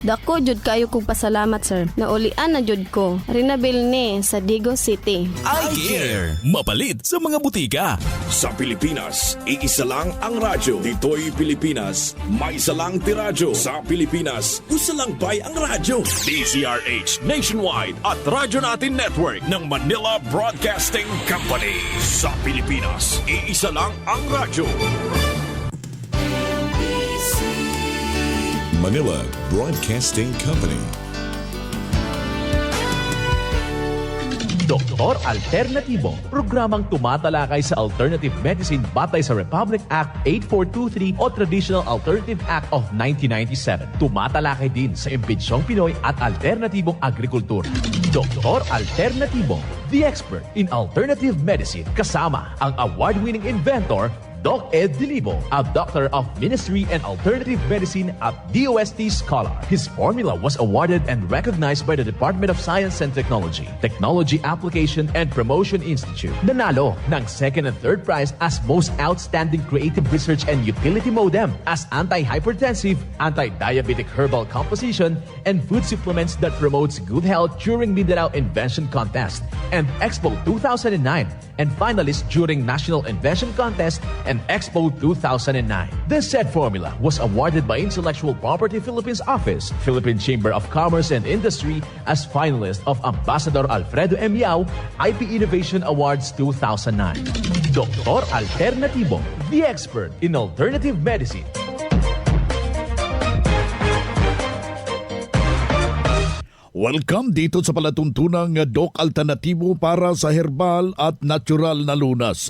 Dako jud kayo kong pasalamat sir. Naulian na jud ko. Rinabil ni sa Digo City. I Care. Mapalit sa mga butika. Sa Pilipinas, iisa lang ang radyo. Dito'y Pilipinas, may isa lang tiradyo. Sa Pilipinas, isa lang bay ang radyo. DZRH Nationwide at Radyo Natin Network ng Manila Broadcasting Company. Sa Pilipinas, iisa lang ang radyo. Manila Broadcasting Company. Doktor Alternatibo, programang tumatalakay sa alternative medicine batay sa Republic Act 8423 o Traditional Alternative Act of 1997. Tumatalakay din sa imbitsyong Pinoy at alternatibong agrikultura. Doktor Alternatibo, the expert in alternative medicine, kasama ang award-winning inventor Doc Ed Dilibo, a doctor of ministry and alternative medicine at DOST Scholar. His formula was awarded and recognized by the Department of Science and Technology, Technology Application and Promotion Institute. Nanalo ng second and third prize as Most Outstanding Creative Research and Utility Modem as anti-hypertensive, anti-diabetic herbal composition, and food supplements that promotes good health during Mindanao Invention Contest and Expo 2009, and finalist during National Invention Contest and Expo 2009. This said formula was awarded by Intellectual Property Philippines Office, Philippine Chamber of Commerce and Industry as finalist of Ambassador Alfredo M. Yao IP Innovation Awards 2009. Doktor Alternatibo, the expert in alternative medicine. Welcome dito sa palatuntunang Doc Alternatibo para sa herbal at natural na lunas.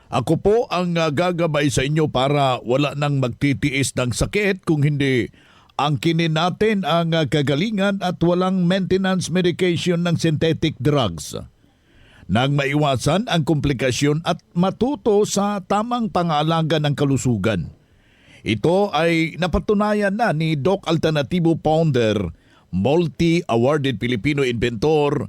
Ako po ang gagabay sa inyo para wala nang magtitiis ng sakit kung hindi angkinin natin ang kagalingan at walang maintenance medication ng synthetic drugs. Nang maiwasan ang komplikasyon at matuto sa tamang pangalaga ng kalusugan. Ito ay napatunayan na ni Doc Alternatibo founder, multi-awarded Filipino inventor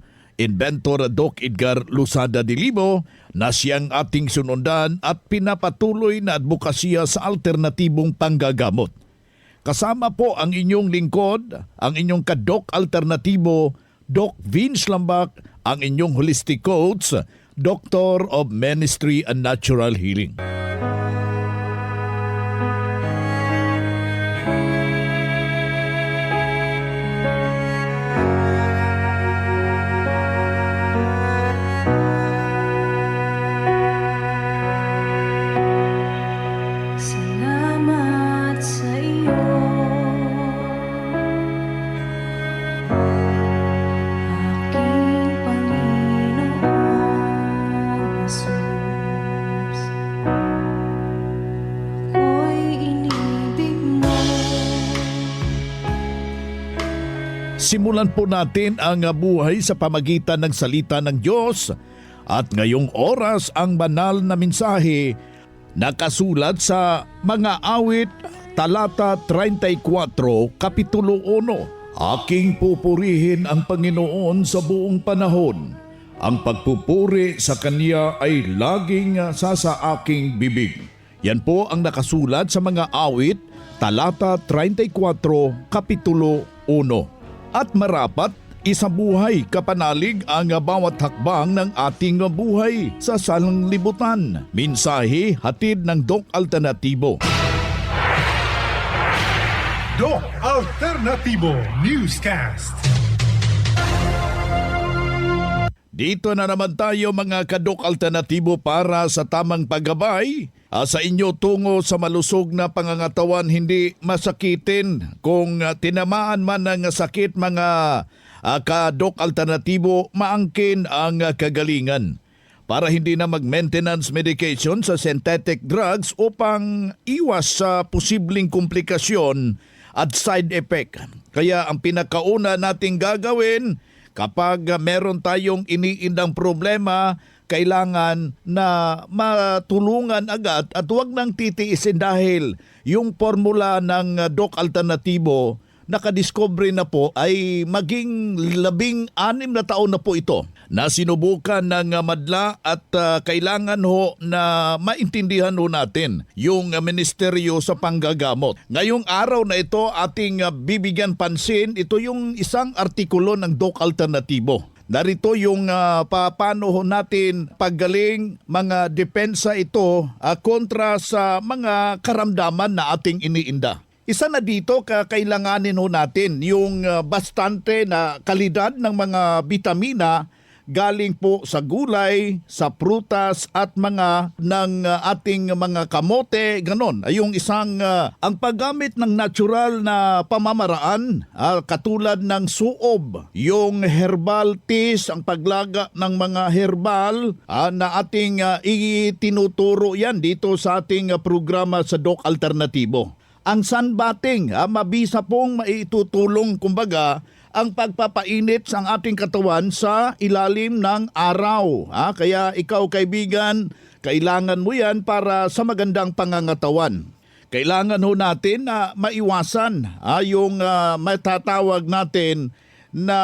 Doc Edgar Lusada Dilibo na siyang ating sunundan at pinapatuloy na advokasya sa alternatibong panggagamot. Kasama po ang inyong lingkod, ang inyong ka-Doc Alternatibo, Doc Vince Lambak, ang inyong holistic coach, Doctor of Ministry and Natural Healing. Salamat sa iyo, aking Panginoong Jesus. Ako'y inibig mo. Simulan po natin ang buhay sa pamagitan ng salita ng Diyos at ngayong oras ang banal na mensahe nakasulat sa Mga Awit, talata 34, kapitulo 1. Aking pupurihin ang Panginoon sa buong panahon. Ang pagpupuri sa Kanya ay laging sa aking bibig. Yan po ang nakasulat sa Mga Awit, talata 34, kapitulo 1. At marapat isabuhay kapanalig ang bawat hakbang ng ating buhay sa sanglibutan. Mensahe hatid ng Doc Alternatibo. Doc Alternatibo Newscast. Dito na naman tayo mga ka-Doc Alternatibo para sa tamang paggabay sa inyo tungo sa malusog na pangangatawan hindi masakitin. Kung tinamaan man ng sakit mga ka-Doc Alternatibo, maangkin ang kagalingan para hindi na mag-maintenance medication sa synthetic drugs upang iwas sa posibleng komplikasyon at side effect. Kaya ang pinakauna nating gagawin kapag meron tayong iniindang problema, kailangan na matulungan agad at huwag nang titiisin dahil yung formula ng Doc Alternatibo nakadiscovery na po ay maging 16 na taon na po ito na sinubukan ng madla at kailangan ho na maintindihan ho natin yung ministeryo sa panggagamot. Ngayong araw na ito ating bibigyan pansin, ito yung isang artikulo ng Doc Alternatibo. Narito yung paano ho natin paggaling mga depensa ito kontra sa mga karamdaman na ating iniinda. Isa na dito, kakailanganin ho natin yung bastante na kalidad ng mga bitamina galing po sa gulay, sa prutas at mga ng ating mga kamote, ganon. Ay yung isang ang paggamit ng natural na pamamaraan katulad ng suob, yung herbal teas, ang paglaga ng mga herbal na ating itinuturo yan dito sa ating programa sa Doc Alternatibo. Ang sunbathing, mabisa pong maitutulong kumbaga ang pagpapainit sa ating katawan sa ilalim ng araw. Kaya ikaw kaibigan, kailangan mo yan para sa magandang pangangatawan. Kailangan ho natin na maiwasan yung matatawag natin na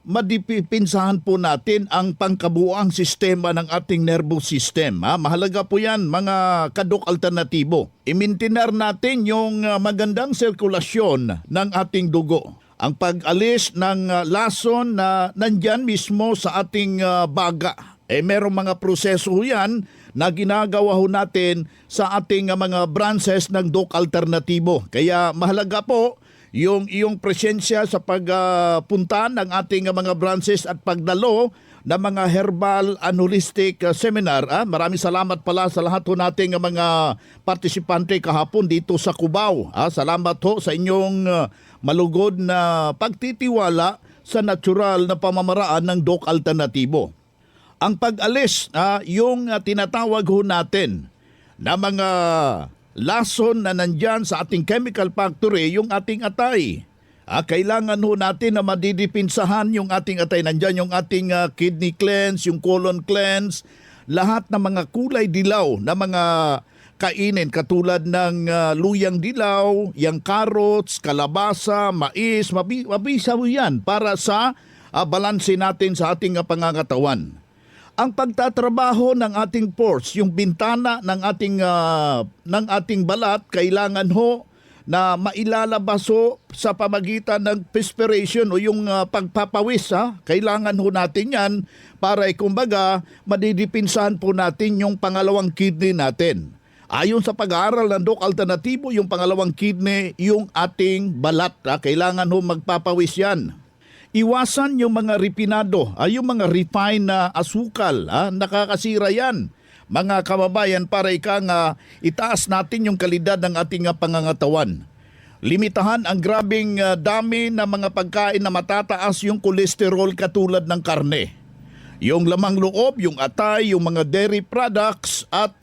madipinsahan po natin ang pangkabuoang sistema ng ating nervous system. Mahalaga po yan mga kadok alternatibo. I-maintain natin yung magandang sirkulasyon ng ating dugo. Ang pag-alis ng lason na nandyan mismo sa ating baga. Merong mga proseso yan na ginagawa ho natin sa ating mga branches ng Doc Alternatibo. Kaya mahalaga po yung iyong presensya sa pagpunta ng ating mga branches at pagdalo ng mga herbal and holistic seminar. Maraming salamat pala sa lahat ho nating mga partisipante kahapon dito sa Cubao. Salamat ho sa inyong malugod na pagtitiwala sa natural na pamamaraan ng Doc Alternatibo. Ang pag-alis, yung tinatawag ho natin na mga lason na nandyan sa ating chemical factory, yung ating atay. Kailangan ho natin na madidipinsahan yung ating atay. Nandyan yung ating kidney cleanse, yung colon cleanse, lahat ng mga kulay dilaw na mga kainin katulad ng luyang dilaw, yung carrots, kalabasa, mais, mabisa ho yan para sa balanse natin sa ating pangangatawan. Ang pagtatrabaho ng ating pores, yung bintana ng ating balat, kailangan ho na mailalabas ho sa pamagitan ng perspiration o yung pagpapawis. Kailangan ho natin yan para kumbaga madidipinsahan po natin yung pangalawang kidney natin. Ayon sa pag-aaral ng Doc Alternatibo, yung pangalawang kidney, yung ating balat. Kailangan ho magpapawis yan. Iwasan yung mga refinado, yung mga refined na asukal, nakakasira yan. Mga kababayan, para itaas natin yung kalidad ng ating pangangatawan. Limitahan ang grabing dami ng mga pagkain na matataas yung kolesterol katulad ng karne. Yung lamang loob, yung atay, yung mga dairy products at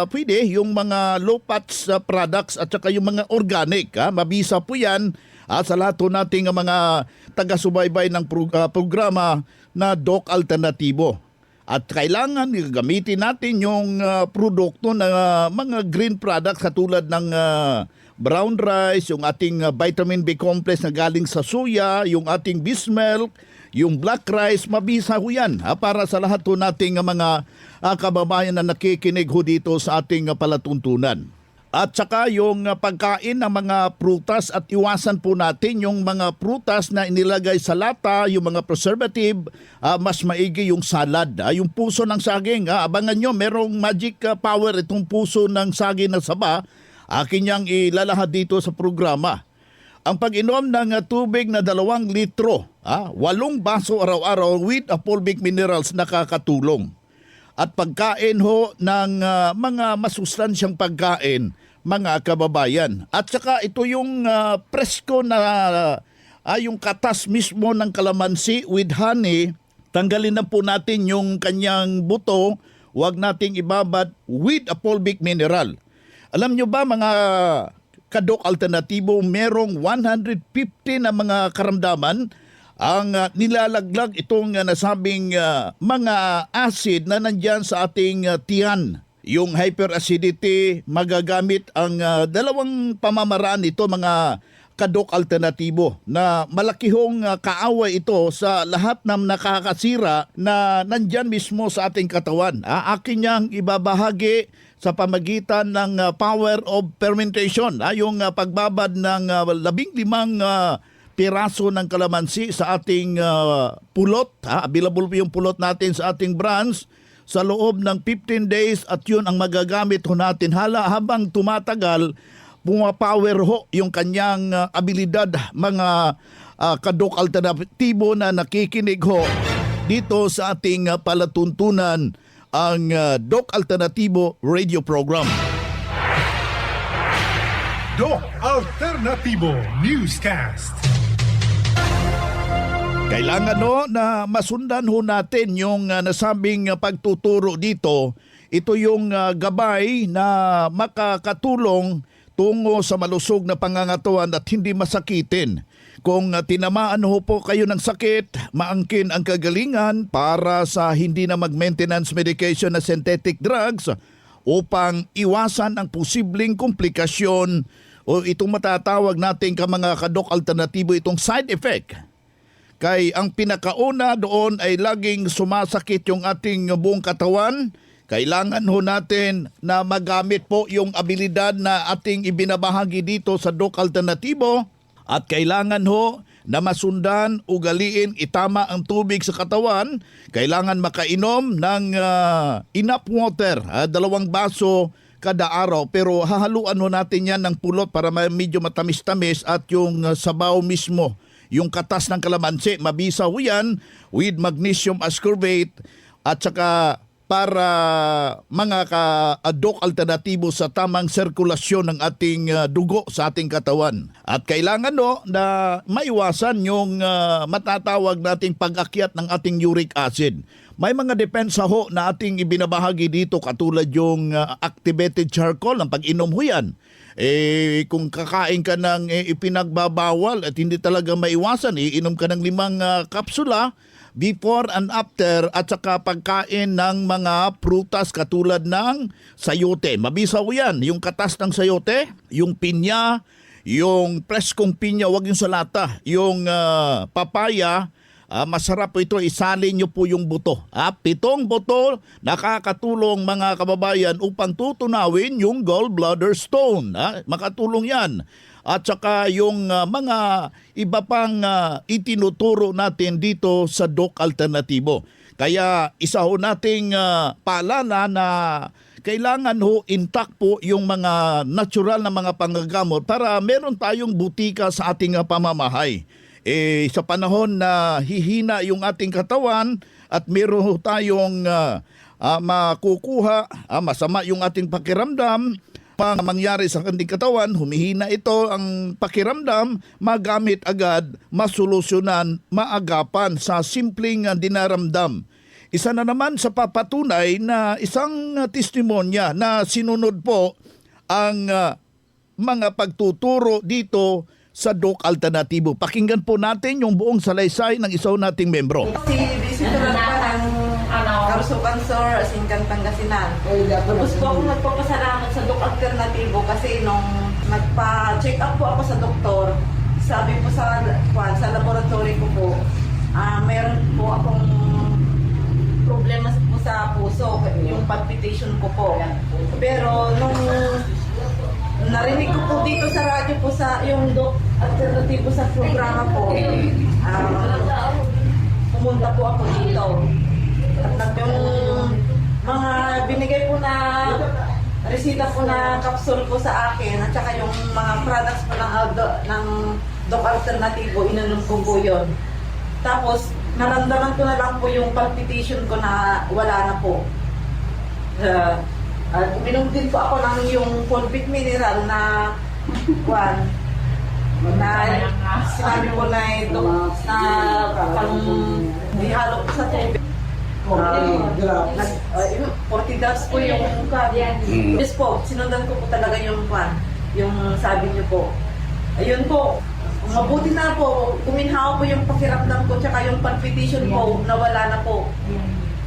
pwede yung mga low fats products at saka yung mga organic. Mabisa po yan sa lahat nating mga taga-subaybay ng programa na Doc Alternatibo. At kailangan gamitin natin yung produkto ng mga green products katulad ng brown rice, yung ating vitamin B complex na galing sa soya, yung ating beef milk, yung black rice, mabisa ho yan para sa lahat nating mga kababayan na nakikinig ho dito sa ating palatuntunan. At saka yung pagkain ng mga prutas at iwasan po natin yung mga prutas na inilagay sa lata, yung mga preservative, mas maigi yung salad. Yung puso ng saging, abangan nyo, merong magic power itong puso ng saging na saba. Akin niyang ilalahad dito sa programa. Ang pag-inom ng tubig na 2 litro, 8 baso araw-araw with fulvic minerals nakakatulong. At pagkain ho ng mga masustansyang pagkain, mga kababayan. At saka ito yung presko na yung katas mismo ng kalamansi with honey. Tanggalin na po natin yung kanyang buto, huwag nating ibabad with a fulvic mineral. Alam nyo ba mga kadok alternatibo, merong 150 na mga karamdaman ang nilalaglag itong nasabing mga acid na nandyan sa ating tiyan. Yung hyperacidity, magagamit ang dalawang pamamaraan nito mga kadok alternatibo na malakihong kaaway ito sa lahat ng nakakasira na nandyan mismo sa ating katawan. Akin niyang ibabahagi sa pamagitan ng power of fermentation, yung pagbabad ng 15 piraso ng kalamansi sa ating pulot. Available po yung pulot natin sa ating branch sa loob ng 15 days at yun ang magagamit ho natin habang tumatagal. Pumapower ho yung kanyang abilidad, mga kadok alternatibo na nakikinig ho dito sa ating palatuntunan, ang Doc Alternatibo Radio Program. Doc Alternativo Newscast. Kailangan na masundan ho natin yung nasabing pagtuturo dito. Ito yung gabay na makakatulong tungo sa malusog na pangangatawan at hindi masakitin. Kung tinamaan ho po kayo ng sakit, maangkin ang kagalingan para sa hindi na mag-maintenance medication na synthetic drugs upang iwasan ang posibleng komplikasyon o itong matatawag natin mga kadok alternatibo, itong side effect. Kay ang pinakauna doon ay laging sumasakit yung ating buong katawan. Kailangan ho natin na magamit po yung abilidad na ating ibinabahagi dito sa Doc Alternatibo at kailangan ho na masundan, ugaliin, itama ang tubig sa katawan. Kailangan makainom ng enough water, 2 baso kada araw. Pero hahaluan ho natin yan ng pulot para medyo matamis-tamis at yung sabaw mismo, yung katas ng kalamansi, mabisa ho yan with magnesium ascorbate at saka para mga ka-adok alternatibo sa tamang sirkulasyon ng ating dugo sa ating katawan. At kailangan na maiwasan yung matatawag nating pag-akyat ng ating uric acid. May mga depensa ho na ating ibinabahagi dito katulad yung activated charcoal, ang pag-inom ho yan. Kung kakain ka ng ipinagbabawal at hindi talaga maiwasan, iinom ka ng 5 kapsula before and after at saka pagkain ng mga prutas katulad ng sayote. Mabisa ho yan, yung katas ng sayote, yung pinya, yung preskong pinya, wag yung salata, yung papaya, masarap po ito, isalin nyo po yung buto. 7 buto, nakakatulong mga kababayan upang tutunawin yung gallbladder stone. Makatulong yan. At saka yung mga iba pang itinuturo natin dito sa Doc Alternatibo. Kaya isa ho nating paalala na kailangan ho intact po yung mga natural na mga panggagamot para meron tayong butika sa ating pamamahay. Sa panahon na hihina yung ating katawan at meron ho tayong makukuha, masama yung ating pakiramdam, mangyari sa kanyang katawan, humihina ito ang pakiramdam, magamit agad, masolusyonan, maagapan sa simpleng dinaramdam. Isa na naman sa papatunay na isang testimonya na sinunod po ang mga pagtuturo dito sa Doc Alternatibo. Pakinggan po natin yung buong salaysay ng isa nating membro. Si visitor pa ng Karusukan Sir, Asingkan, Pangasinan. Tapos po ako nagpapasalamat sa Doc Alternatibo kasi nung nagpa-check up po ako sa doktor, sabi po sa laboratory ko po, meron po akong problema po sa puso, yung palpitation ko po. Pero nung narinig ko po dito sa radyo po sa yung Doc Alternatibo sa programa po, pumunta po ako dito. At yung mga binigay po na resita po na capsule po sa akin at saka yung mga products po ng Doc Alternatibo, inanom ko po yun. Tapos naramdaman ko na lang po yung palpitation ko na wala na po. At uminom din po ako ng yung Fulvic Mineral na sinabi po na ito na pang ihalo po sa tubig. 40 drops po yung yes po, sinundan ko po talaga yung sabi niyo po. Ayun po, mabuti na po, kuminhaw po yung pakiramdam ko tsaka yung palpitation po, nawala na po.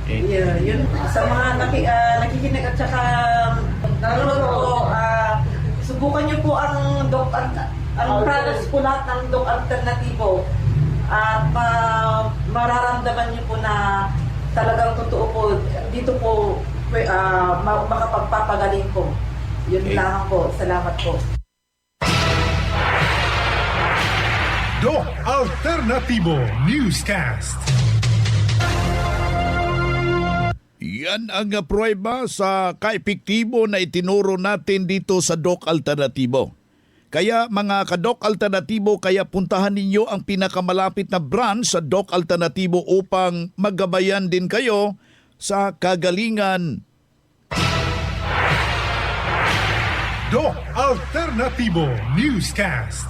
Yeah, yun sa mga nakikinig at saka nanonood po, subukan niyo po ang Doc ang products po lahat ng Doc Alternativo. At mararamdaman niyo po na talagang totoo po, dito po makapagpapagaling po. Yun lang po. Salamat po. Doc Alternativo Newscast. Yan ang pruweba sa kaepektibo na itinuro natin dito sa Doc Alternativo. Kaya mga ka-Doc Alternativo, kaya puntahan ninyo ang pinakamalapit na branch sa Doc Alternativo upang magabayan din kayo sa kagalingan. Doc Alternativo Newscast.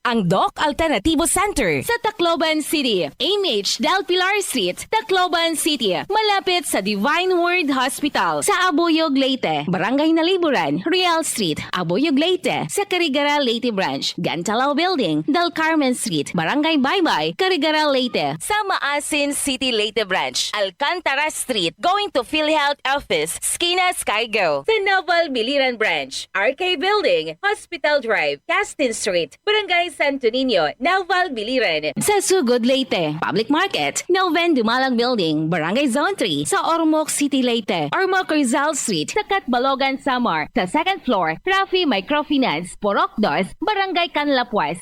Ang Doc Alternativo Center sa Tacloban City, AMH Del Pilar Street, Tacloban City, malapit sa Divine Word Hospital sa Abuyog, Leyte, Barangay Naliburan, Real Street, Abuyog, Leyte, sa Carigara, Leyte Branch, Gantalao Building, Del Carmen Street, Barangay Baybay, Carigara, Leyte, sa Maasin City, Leyte Branch, Alcantara Street, going to PhilHealth Office, Skina Skygo, sa Naval Biliran Branch, RK Building, Hospital Drive, Castin Street, Barangay Santo Niño, Naval Biliran. Sa Sugod, Leyte, Public Market, Noven Dumalang Building, Barangay Zone 3, sa Ormoc City, Leyte, Ormoc Rizal Street, sa Catbalogan, Samar, sa second floor, Rafi Microfinance, Porok 2, Barangay Canlapuas.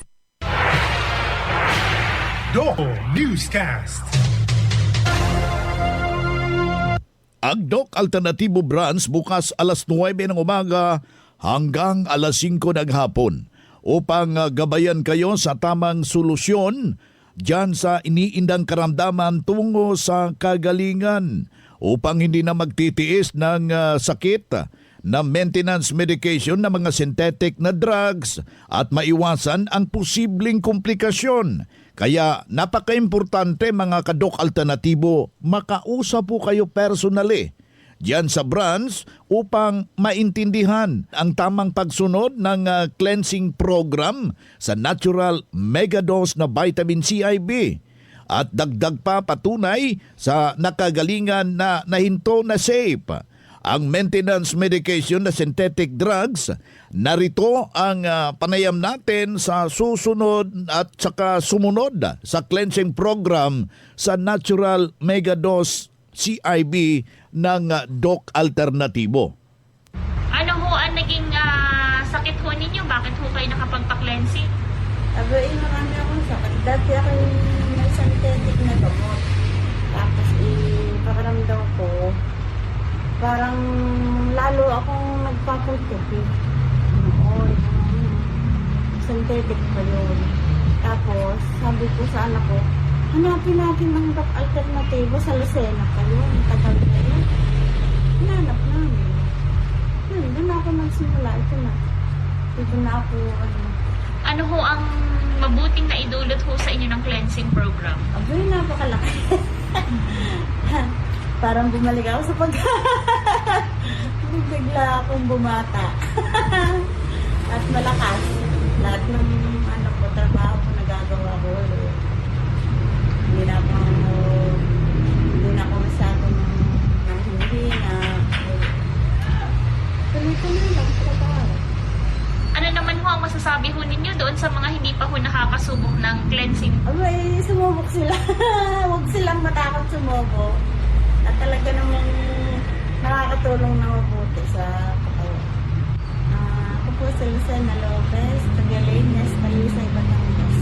Doc Newscast. Ang Doc Alternativo Branch bukas alas 9 ng umaga hanggang alas 5 ng hapon upang gabayan kayo sa tamang solusyon dyan sa iniindang karamdaman tungo sa kagalingan upang hindi na magtitiis ng sakit na maintenance medication na mga synthetic na drugs at maiwasan ang posibleng komplikasyon. Kaya napaka-importante mga ka-Doc Alternativo, makausap po kayo personally diyan sa branch upang maintindihan ang tamang pagsunod ng cleansing program sa natural megadose na vitamin CIB. At dagdag pa patunay sa nakagalingan na nahinto na safe ang maintenance medication na synthetic drugs. Narito ang panayam natin sa susunod at saka sumunod sa cleansing program sa natural megadose CIB ng Doc Alternativo. Ano ho ang naging sakit ho ninyo? Bakit ho kayo nakapagpa-cleansing? Abay, marami akong sakit. Dati ako may synthetic na gamot. Tapos, pakaramdam ko, parang lalo akong nagpapuntupi. Noon. Synthetic pa yun. Tapos, sabi ko sa anak ko, hanapin natin ang Doc Alternativo sa Lucena pa yun. Tagal na yun. Hinanap namin. Doon na ako nagsimula. Ito na. Dito na ako, Ano ho ang mabuting na idulot ho sa inyo ng cleansing program? Abay, napakalaki. Parang bumalik ako sa bigla akong bumata. At malakas. Lahat ng trabaho ko nagagawa ko. Hindi na ako masyadong nanghihina. Tuloy-tuloy lang trabaho. Ano naman ho ang masasabi ho ninyo doon sa mga hindi pa ho nakakasubok ng cleansing? Abay, sumubok sila. Huwag silang matakot sumubok. At talaga namang nakakatulong na mabuti sa katawan. Ako po si Lucena Lopez, Tagalinas, Talisay, Batangas.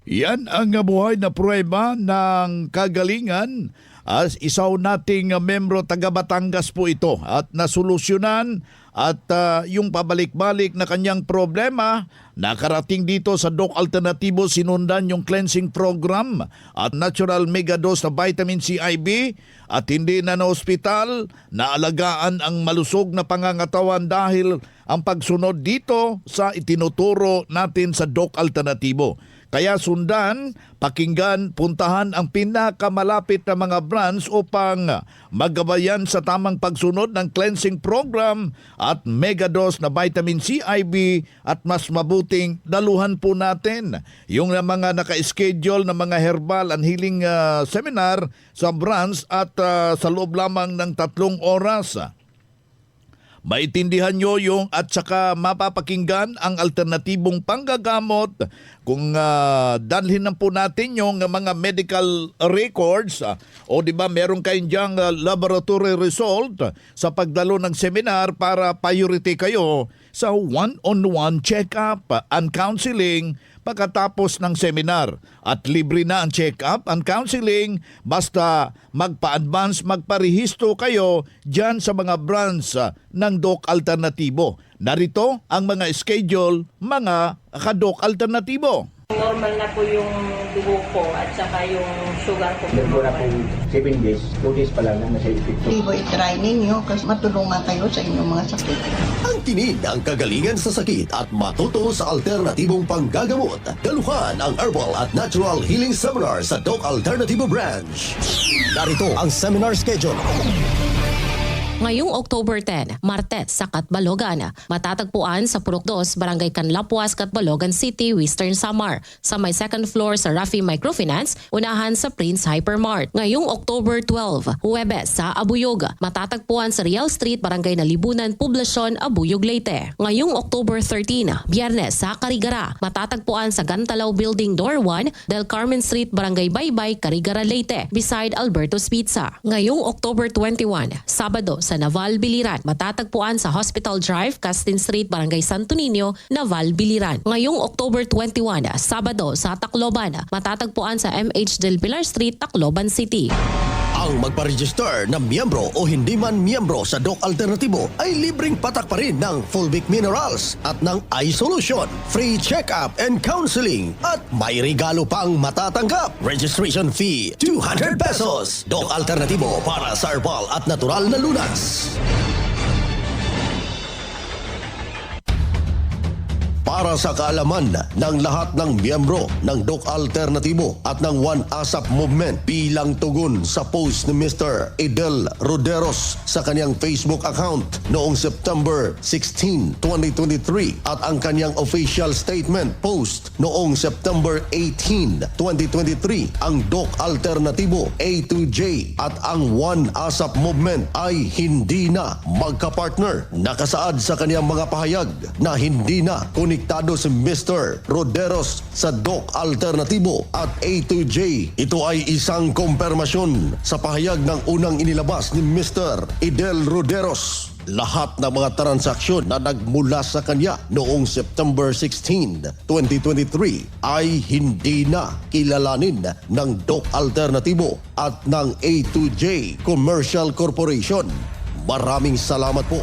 Yan ang buhay na pruweba ng kagalingan. As isaw nating membro taga Batangas po ito at nasolusyonan at yung pabalik-balik na kanyang problema, nakarating dito sa Doc Alternativo, sinundan yung cleansing program at natural megadose na vitamin CIB at hindi na ospital, naalagaan ang malusog na pangangatawan dahil ang pagsunod dito sa itinuturo natin sa Doc Alternativo. Kaya sundan, pakinggan, puntahan ang pinakamalapit na mga branch upang magabayan sa tamang pagsunod ng cleansing program at megadose na vitamin CIB at mas mabuting daluhan po natin yung mga naka-schedule na mga herbal and healing seminar sa branch at sa loob lamang ng 3 oras. maintindihan nyo yung at saka mapapakinggan ang alternatibong panggagamot kung dalhin na po natin yung mga medical records o di ba meron kayong diyang laboratory result sa pagdalo ng seminar para priority kayo sa one-on-one check-up and counseling pagkatapos ng seminar. At libre na ang check-up and counseling basta magpa-advance, magparehistro kayo dyan sa mga branch ng Doc Alternatibo. Narito ang mga schedule, mga ka-Doc Alternatibo. Normal na po yung dugo ko at saka yung sugar ko. Siguro po 7 days, 2 days pa lang na nasa epekto. Libo i-try ninyo kasi matulungan kayo sa inyong mga sakit. Ang tinig ng kagalingan sa sakit at matuto sa alternatibong panggagamot. Daluhan ang Herbal at Natural Healing Seminar sa Doc Alternativo Branch. Narito ang seminar schedule. Ngayong October 10, Martes sa Katbalogan, matatagpuan sa Purok 2, Barangay Canlapuas, Katbalogan City, Western Samar, sa may second floor sa Rafi Microfinance, unahan sa Prince Hypermart. Ngayong October 12, Huwebes sa Abuyog, matatagpuan sa Real Street, Barangay Nalibunan, Poblasyon, Abuyog, Leyte. Ngayong October 13, Biyernes sa Carigara, matatagpuan sa Gantalaw Building Door 1, Del Carmen Street, Barangay Baybay, Carigara, Leyte, beside Alberto's Pizza. Ngayong October 21, Sabado sa Naval Biliran, matatagpuan sa Hospital Drive, Castin Street, Barangay Santo Niño, Naval Biliran. Ngayong October 21, Sabado sa Tacloban, matatagpuan sa MH Del Pilar Street, Tacloban City. Ang magpa-register na miyembro o hindi man miyembro sa Doc Alternatibo ay libreng patak pa rin ng Fulvic Minerals at ng iSolution, free check-up and counseling at may regalo pang matatanggap. Registration fee 200 pesos. Doc Alternatibo para sa herbal at natural na lunas. Para sa kaalaman ng lahat ng miyembro ng Doc Alternatibo at ng One ASAP Movement bilang tugon sa post ni Mr. Idel Roderos sa kanyang Facebook account noong September 16, 2023 at ang kanyang official statement post noong September 18, 2023, ang Doc Alternatibo A2J at ang One ASAP Movement ay hindi na magkapartner. Nakasaad sa kanyang mga pahayag na hindi na konektado si Mr. Roderos sa Doc Alternatibo at A2J. Ito ay isang kumpirmasyon sa pahayag ng unang inilabas ni Mr. Idel Roderos. Lahat ng mga transaksyon na nagmula sa kanya noong September 16, 2023 ay hindi na kilalanin ng Doc Alternatibo at ng A2J Commercial Corporation. Maraming salamat po.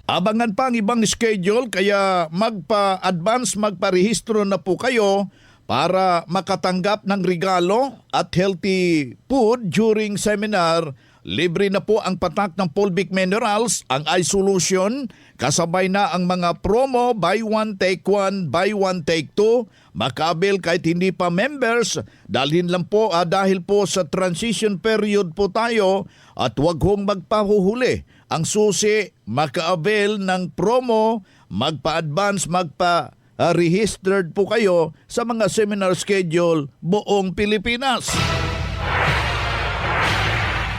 Abangan pa ang ibang schedule kaya magpa-advance, magparehistro na po kayo para makatanggap ng regalo at healthy food during seminar. Libre na po ang patak ng Fulvic Minerals, ang iSolution, kasabay na ang mga promo, buy one, take one, buy one, take two. Makabil kahit hindi pa members, dalhin lang po dahil po sa transition period po tayo at huwag hong magpahuhuli. Ang susi, maka-avail ng promo, magpa-advance, magpa-registered po kayo sa mga seminar schedule buong Pilipinas.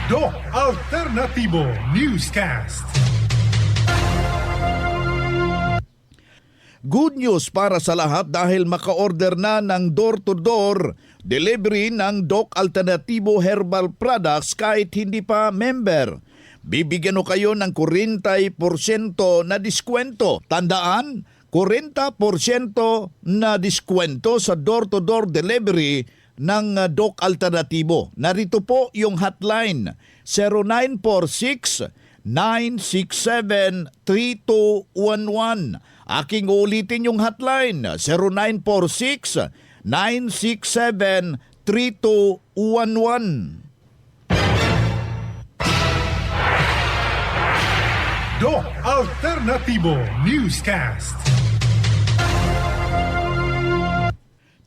Doc Alternativo Newscast. Good news para sa lahat dahil maka-order na ng door-to-door delivery ng Doc Alternativo Herbal Products kahit hindi pa member. Bibigyan o kayo ng 40% na diskwento. Tandaan, 40% na diskwento sa door-to-door delivery ng Doc Alternativo. Narito po yung hotline, 0946-967-3211. Aking ulitin yung hotline, 0946-967-3211. Doc Alternativo Newscast.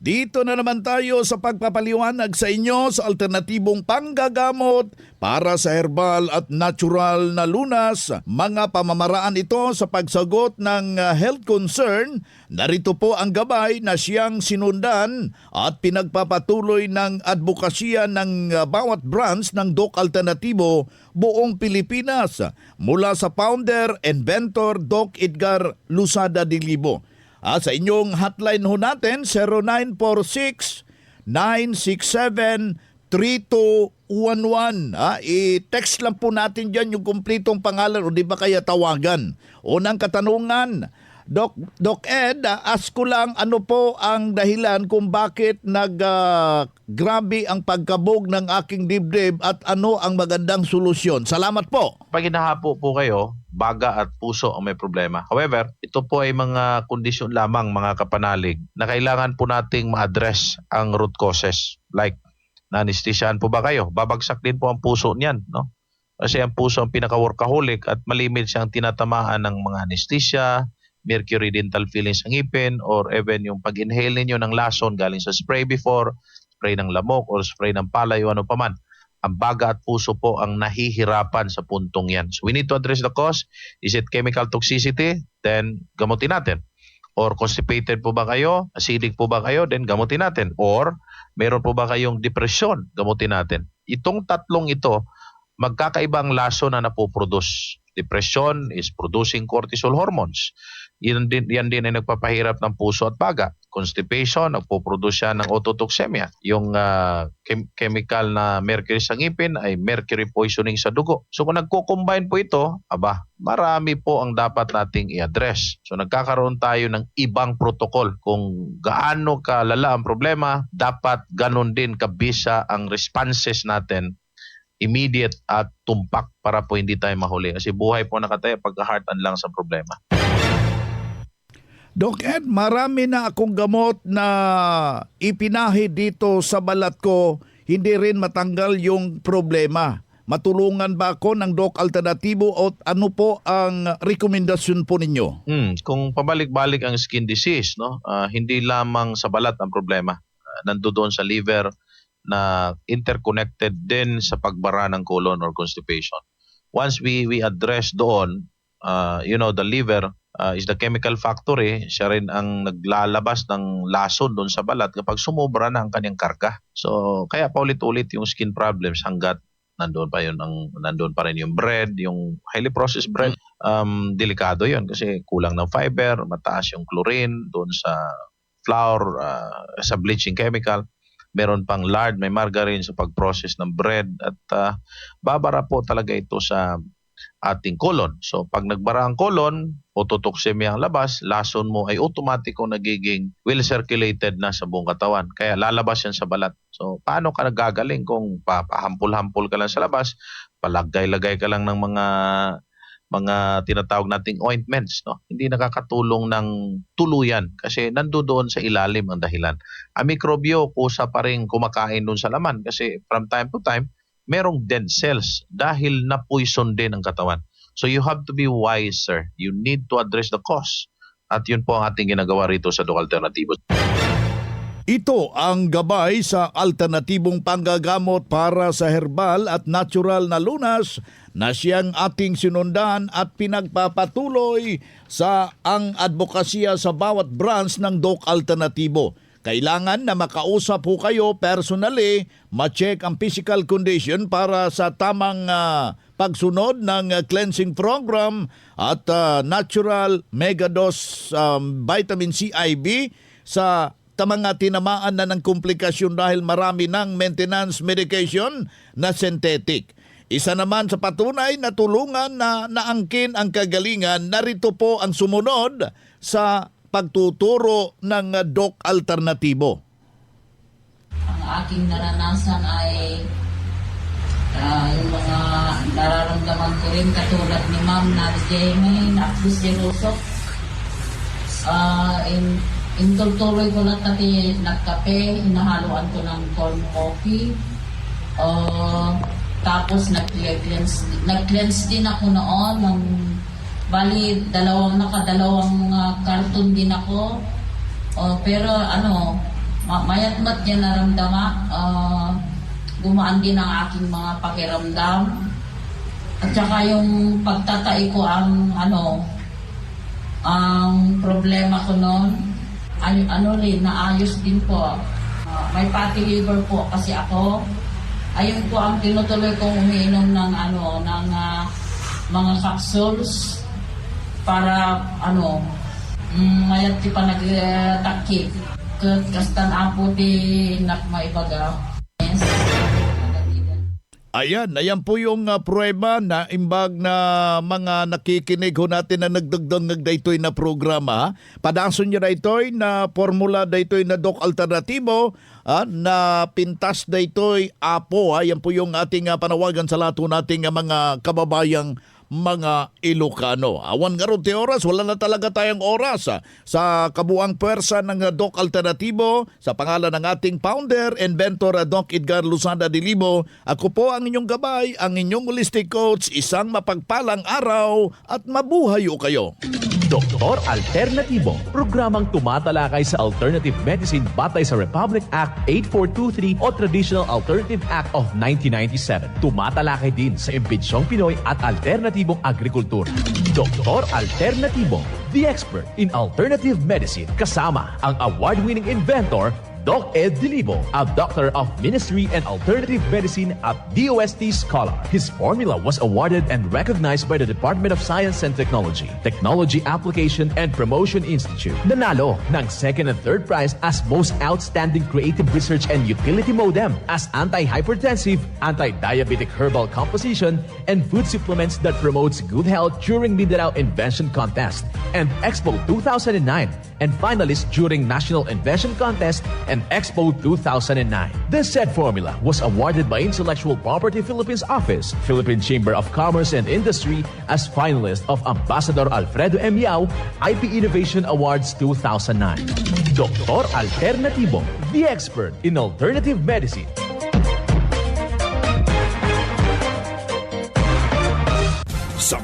Dito na naman tayo sa pagpapaliwanag sa inyo sa alternatibong panggagamot para sa herbal at natural na lunas. Mga pamamaraan ito sa pagsagot ng health concern. Narito po ang gabay na siyang sinundan at pinagpapatuloy ng advokasya ng bawat branch ng Doc Alternatibo buong Pilipinas mula sa founder, inventor Doc Edgar Lusada Dilibo. Sa inyong hotline ho natin, 0946-967-3211. I-text lang po natin dyan yung kumplitong pangalan o di ba kaya tawagan. Unang katanungan, Doc Ed, ask ko lang ano po ang dahilan kung bakit grabe ang pagkabog ng aking dibdib at ano ang magandang solusyon. Salamat po. Pag hinahapo po kayo, baga at puso ang may problema. However, ito po ay mga kondisyon lamang, mga kapanalig, na kailangan po nating ma-address ang root causes. Like, na-anesthesiaan po ba kayo? Babagsak din po ang puso niyan, no? Kasi ang puso ang pinaka-workaholic at malimit siyang tinatamaan ng mga anesthesia, mercury dental fillings sa ngipin, or even yung pag-inhale ninyo ng lason galing sa spray before, spray ng lamok, or spray ng palay o ano paman. Ang baga at puso po ang nahihirapan sa puntong yan. So we need to address the cause. Is it chemical toxicity? Then gamutin natin. Or constipated po ba kayo? Acidic po ba kayo? Then gamutin natin. Or meron po ba kayong depression? Gamutin natin. Itong tatlong ito, magkakaibang lason na napoproduce. Depression is producing cortisol hormones. Yan din ay nagpapahirap ng puso at baga. Constipation, nagpo-produce siya ng ototoxemia. Yung chemical na mercury sa ngipin ay mercury poisoning sa dugo. So kung nagko-combine po ito, marami po ang dapat nating i-address. So nagkakaroon tayo ng ibang protocol. Kung gaano kalala ang problema, dapat ganun din kabisa ang responses natin, immediate at tumpak para po hindi tayo mahuli. Kasi buhay po nakataya pagka-heart-an lang sa problema. Doc Ed, marami na akong gamot na ipinahi dito sa balat ko, hindi rin matanggal yung problema. Matulungan ba ako ng Doc Alternatibo o ano po ang rekomendasyon po ninyo? Kung pabalik-balik ang skin disease, no, hindi lamang sa balat ang problema. Nandoon sa liver na interconnected din sa pagbara ng colon or constipation. Once we address doon, the liver is the chemical factory. Siya rin ang naglalabas ng lason doon sa balat kapag sumobra na ang kanyang karga. So kaya paulit-ulit yung skin problems hanggat nandoon pa rin yung bread, yung highly processed bread. Delikado yun kasi kulang ng fiber, mataas yung chlorine doon sa flour, sa bleaching chemical. Meron pang lard, may margarine sa pag-process ng bread at babara po talaga ito sa ating colon. So pag nagbara ang colon, ototoxemia ang labas, lason mo ay automatiko nagiging well circulated na sa buong katawan. Kaya lalabas yan sa balat. So paano ka nagagaling kung pahampol-hampol ka lang sa labas, palagay-lagay ka lang ng mga tinatawag nating ointments, no? Hindi nakakatulong ng tuluyan kasi nandoon sa ilalim ang dahilan. Ang mikrobyo, kusa pa rin kumakain doon sa laman kasi from time to time, merong dead cells dahil na-poison din ang katawan. So you have to be wiser. You need to address the cause. At yun po ang ating ginagawa rito sa Doc Alternatibo. Ito ang gabay sa alternatibong panggagamot para sa herbal at natural na lunas na siyang ating sinundan at pinagpapatuloy sa ang advokasya sa bawat branch ng Doc Alternatibo. Kailangan na makausap po kayo personally, ma-check ang physical condition para sa tamang pagsunod ng cleansing program at natural megadose vitamin C IV sa mga tinamaan na ng komplikasyon dahil marami ng maintenance medication na synthetic. Isa naman sa patunay na tulungan na naangkin ang kagalingan, narito po ang sumunod sa pagtuturo ng Doc Alternatibo. Ang aking naranasan ay yung mga nararamdaman ko rin katulad ni Ma'am na Jamie, na Jerusalem. Tuloy ko lang pati nagkape, hinahaluan ko ng corn coffee. Tapos nag-cleanse din ako noon ng bali, nakadalawang karton din ako. Pero mayat-mat niya naramdaman. Gumaan din ang aking mga pakiramdam. At saka yung pagtatai ko ang problema ko noon, naayos din po. May fatty liver po kasi ako. Ayun po ang tinutuloy kong umiinom ng mga capsules para mayat ti pa nagtakip. Kastan apo ti nakmaibaga. Ayan po yung prueba na imbag na mga nakikinig ho natin na nagdagdag daytoy na programa. Padason niya daytoy na formula daytoy na Doc Alternatibo na pintas daytoy apo. Yan po yung ating panawagan sa lahat nating mga kababayang mga Ilocano. Awan nga ron ti oras, wala na talaga tayong oras sa kabuang pwersa ng Doc Alternatibo. Sa pangalan ng ating founder, inventor Doc Edgar Luzada de Libo, ako po ang inyong gabay, ang inyong holistic coach. Isang mapagpalang araw at mabuhay o kayo. Doktor Alternatibo, programang tumatalakay sa alternative medicine batay sa Republic Act 8423 o Traditional Alternative Act of 1997. Tumatalakay din sa impinsyong Pinoy at alternatibong agrikultura. Doktor Alternatibo, the expert in alternative medicine, kasama ang award-winning inventor Doc Ed Dilibo, a doctor of ministry and alternative medicine at DOST Scholar. His formula was awarded and recognized by the Department of Science and Technology, Technology Application and Promotion Institute. Nanalo ng second and third prize as Most Outstanding Creative Research and Utility Modem as anti-hypertensive, anti-diabetic herbal composition, and food supplements that promotes good health during Mindanao Invention Contest and Expo 2009, and finalist during National Invention Contest and Expo 2009. This said formula was awarded by Intellectual Property Philippines Office, Philippine Chamber of Commerce and Industry as finalist of Ambassador Alfredo M. Yao IP Innovation Awards 2009. Doktor Alternatibo, the expert in alternative medicine. Sa